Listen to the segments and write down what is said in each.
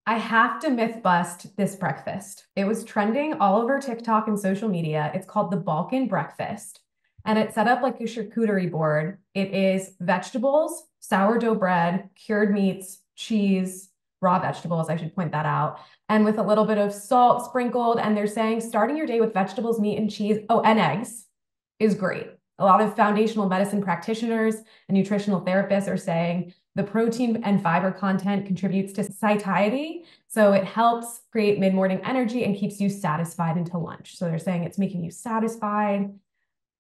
I have to myth bust this breakfast. It was trending all over TikTok and social media. It's called the Balkan breakfast, and it's set up like a charcuterie board. It is vegetables, sourdough bread, cured meats, cheese, raw vegetables, I should point that out, and with a little bit of salt sprinkled. And they're saying starting your day with vegetables, meat, and cheese, oh, and eggs is great. A lot of foundational medicine practitioners and nutritional therapists are saying the protein and fiber content contributes to satiety. So it helps create mid-morning energy and keeps you satisfied until lunch. So they're saying it's making you satisfied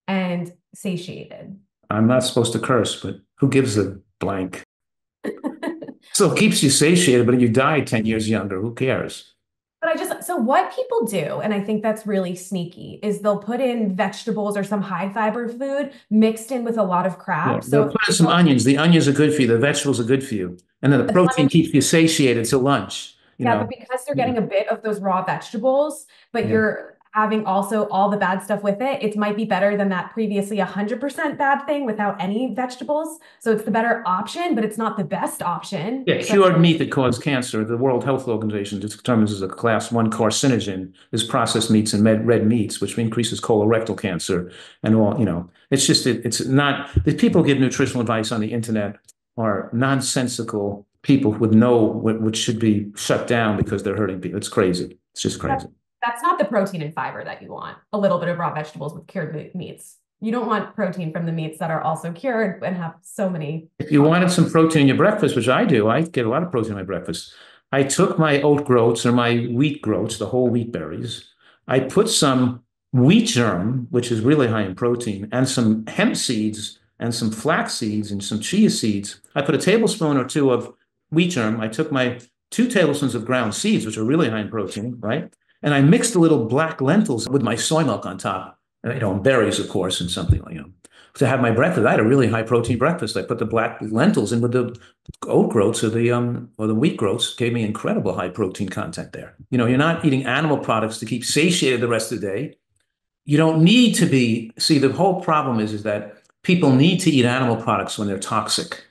and satiated. I'm not supposed to curse, but who gives a blank? So it keeps you satiated, but if you die 10 years younger, who cares? But so what people do, and I think that's really sneaky, is they'll put in vegetables or some high fiber food mixed in with a lot of Yeah, crap. they'll So put in some onions. The onions are good for you. The vegetables are good for you. And then the protein keeps you satiated till lunch, you yeah, know? but because they're Yeah. getting a bit of those raw vegetables, but Yeah. you're having also all the bad stuff with it, it might be better than that previously 100% bad thing without any vegetables. So it's the better option, but it's not the best option. Yeah, So cured meat that cause cancer. The World Health Organization determines as a class one carcinogen is processed meats and red meats, which increases colorectal cancer and all, it's just, it's not, the people who give nutritional advice on the internet are nonsensical people with which should be shut down because they're hurting people. It's crazy. It's just that's, crazy. that's not the protein and fiber that you want. A little bit of raw vegetables with cured meats. You don't want protein from the meats that are also cured and have so many. If you wanted some protein in your breakfast, which I do, I get a lot of protein in my breakfast. I took my oat groats or my wheat groats, the whole wheat berries. I put some wheat germ, which is really high in protein, and some hemp seeds and some flax seeds and some chia seeds. I put a tablespoon or two of wheat germ. I took my 2 tablespoons of ground seeds, which are really high in protein, right? And I mixed a little black lentils with my soy milk on top, and berries, of course, and something like, to have my breakfast. I had a really high protein breakfast. I put the black lentils in with the oat groats or the wheat groats, gave me incredible high protein content there. You're not eating animal products to keep satiated the rest of the day. You don't need to be. See, the whole problem is that people need to eat animal products when they're toxic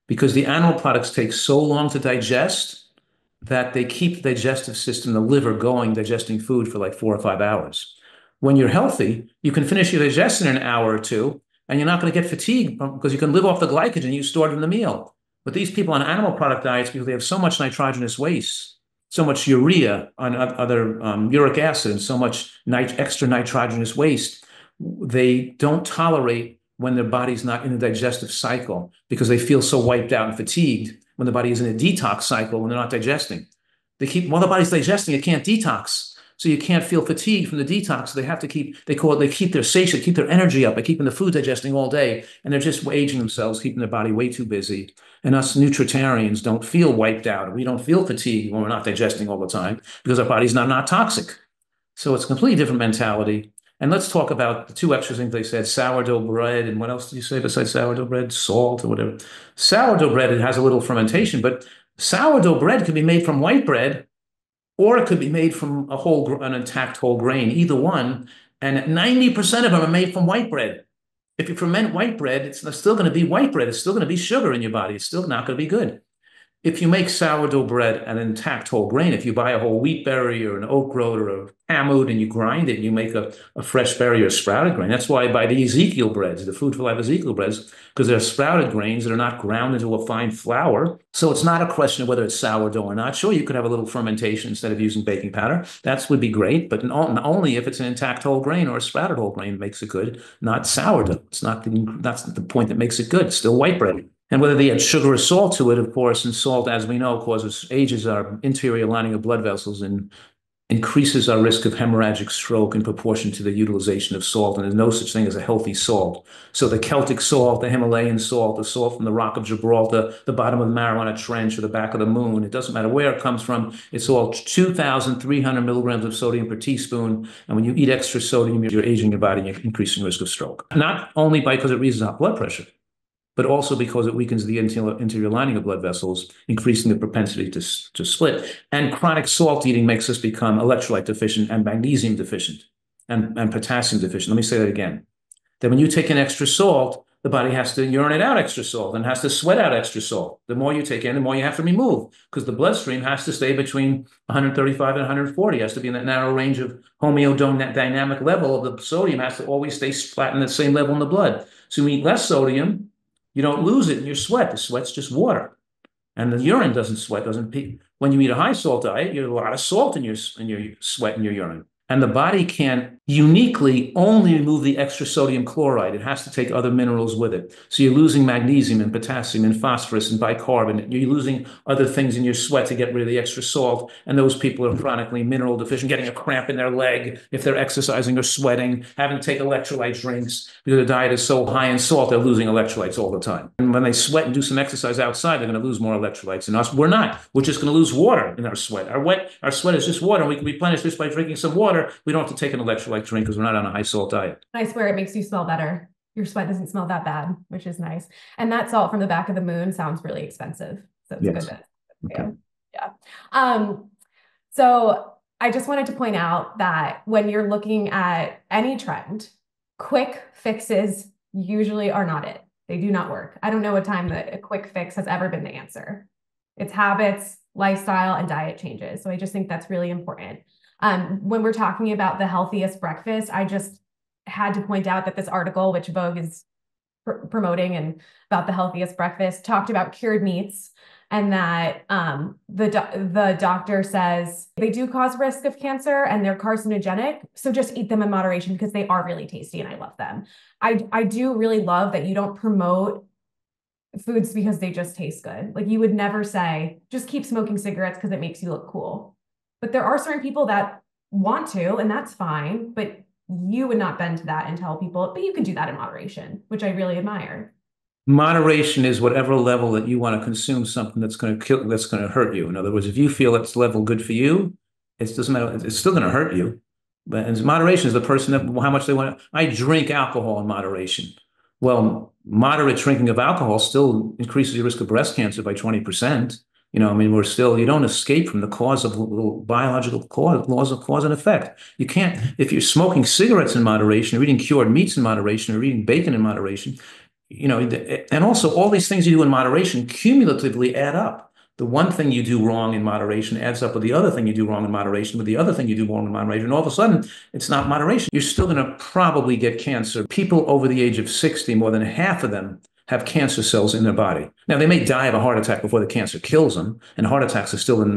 because the animal products take so long to digest that they keep the digestive system, the liver, going, digesting food for like 4 or 5 hours. When you're healthy, you can finish your digestion in an hour or two, and you're not going to get fatigued because you can live off the glycogen you stored in the meal. But these people on animal product diets, because they have so much nitrogenous waste, so much urea on other uric acid, and so much extra nitrogenous waste, they don't tolerate when their body's not in a digestive cycle because they feel so wiped out and fatigued when the body is in a detox cycle when they're not digesting. While the body's digesting, it can't detox. So you can't feel fatigue from the detox. So they keep their satiate, keep their energy up by keeping the food digesting all day. And they're just aging themselves, keeping their body way too busy. And us Nutritarians don't feel wiped out. We don't feel fatigued when we're not digesting all the time because our body's not toxic. So it's a completely different mentality. And let's talk about the two extra things they said, sourdough bread. And what else did you say besides sourdough bread? Salt or whatever. Sourdough bread, it has a little fermentation, but sourdough bread can be made from white bread or it could be made from an intact whole grain, either one. And 90% of them are made from white bread. If you ferment white bread, it's still going to be white bread. It's still going to be sugar in your body. It's still not going to be good. If you make sourdough bread an intact whole grain, if you buy a whole wheat berry or an oat groat or a hammoud and you grind it and you make a fresh berry or sprouted grain, that's why I buy the Ezekiel breads, the Food for Life Ezekiel breads, because they're sprouted grains that are not ground into a fine flour. So it's not a question of whether it's sourdough or not. Sure, you could have a little fermentation instead of using baking powder. That would be great, but only if it's an intact whole grain or a sprouted whole grain makes it good, not sourdough. That's the point that makes it good. It's still white bread. And whether they add sugar or salt to it, of course, and salt, as we know, ages our interior lining of blood vessels and increases our risk of hemorrhagic stroke in proportion to the utilization of salt. And there's no such thing as a healthy salt. So the Celtic salt, the Himalayan salt, the salt from the Rock of Gibraltar, the bottom of the Mariana Trench or the back of the moon, it doesn't matter where it comes from. It's all 2,300 milligrams of sodium per teaspoon. And when you eat extra sodium, you're aging your body and you're increasing risk of stroke. Not only because it raises our blood pressure, but also because it weakens the interior lining of blood vessels, increasing the propensity to split. And chronic salt eating makes us become electrolyte deficient and magnesium deficient and potassium deficient. Let me say that again. That when you take in extra salt, the body has to urinate out extra salt and has to sweat out extra salt. The more you take in, the more you have to remove, because the bloodstream has to stay between 135 and 140. It has to be in that narrow range of homeodynamic level of the sodium, has to always stay flat in the same level in the blood. So you eat less sodium, you don't lose it in your sweat. The sweat's just water. And the urine doesn't sweat, doesn't pee. When you eat a high salt diet, you have a lot of salt in your sweat and your urine. And the body can uniquely only remove the extra sodium chloride. It has to take other minerals with it. So you're losing magnesium and potassium and phosphorus and bicarbonate. You're losing other things in your sweat to get rid of the extra salt. And those people are chronically mineral deficient, getting a cramp in their leg if they're exercising or sweating, having to take electrolyte drinks because their diet is so high in salt, they're losing electrolytes all the time. And when they sweat and do some exercise outside, they're going to lose more electrolytes. And us, we're not. We're just going to lose water in our sweat. Our sweat is just water. And we can replenish this by drinking some water. We don't have to take an electrolyte drink because we're not on a high salt diet. I swear it makes you smell better. Your sweat doesn't smell that bad, which is nice. And that salt from the back of the moon sounds really expensive. So it's Yes. good. Okay. Yeah. So I just wanted to point out that when you're looking at any trend, quick fixes usually are not it. They do not work. I don't know a time that a quick fix has ever been the answer. It's habits, lifestyle, and diet changes. So I just think that's really important. When we're talking about the healthiest breakfast, I just had to point out that this article, which Vogue is promoting and about the healthiest breakfast, talked about cured meats, and that the doctor says they do cause risk of cancer and they're carcinogenic. So just eat them in moderation because they are really tasty and I love them. I do really love that you don't promote foods because they just taste good. Like you would never say, just keep smoking cigarettes because it makes you look cool. But there are certain people that want to, and that's fine, but you would not bend to that and tell people, but you can do that in moderation, which I really admire. Moderation is whatever level that you want to consume something that's going to kill, that's going to hurt you. In other words, if you feel it's level good for you, it doesn't matter. It's still going to hurt you. But moderation is the person that how much they want. I drink alcohol in moderation. Well, moderate drinking of alcohol still increases your risk of breast cancer by 20%. You know, I mean, you don't escape from the cause of biological laws of cause and effect. You can't, if you're smoking cigarettes in moderation, or eating cured meats in moderation, or eating bacon in moderation, you know, and also all these things you do in moderation cumulatively add up. The one thing you do wrong in moderation adds up with the other thing you do wrong in moderation, with the other thing you do wrong in moderation. And all of a sudden, it's not moderation. You're still going to probably get cancer. People over the age of 60, more than half of them have cancer cells in their body. Now, they may die of a heart attack before the cancer kills them, and heart attacks and strokes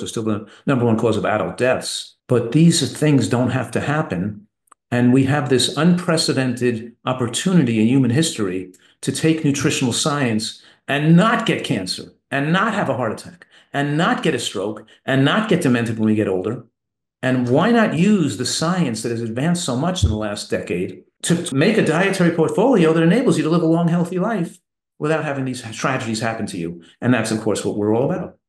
are still the number one cause of adult deaths. But these things don't have to happen. And we have this unprecedented opportunity in human history to take nutritional science and not get cancer, and not have a heart attack, and not get a stroke, and not get demented when we get older. And why not use the science that has advanced so much in the last decade to make a dietary portfolio that enables you to live a long, healthy life without having these tragedies happen to you? And that's, of course, what we're all about.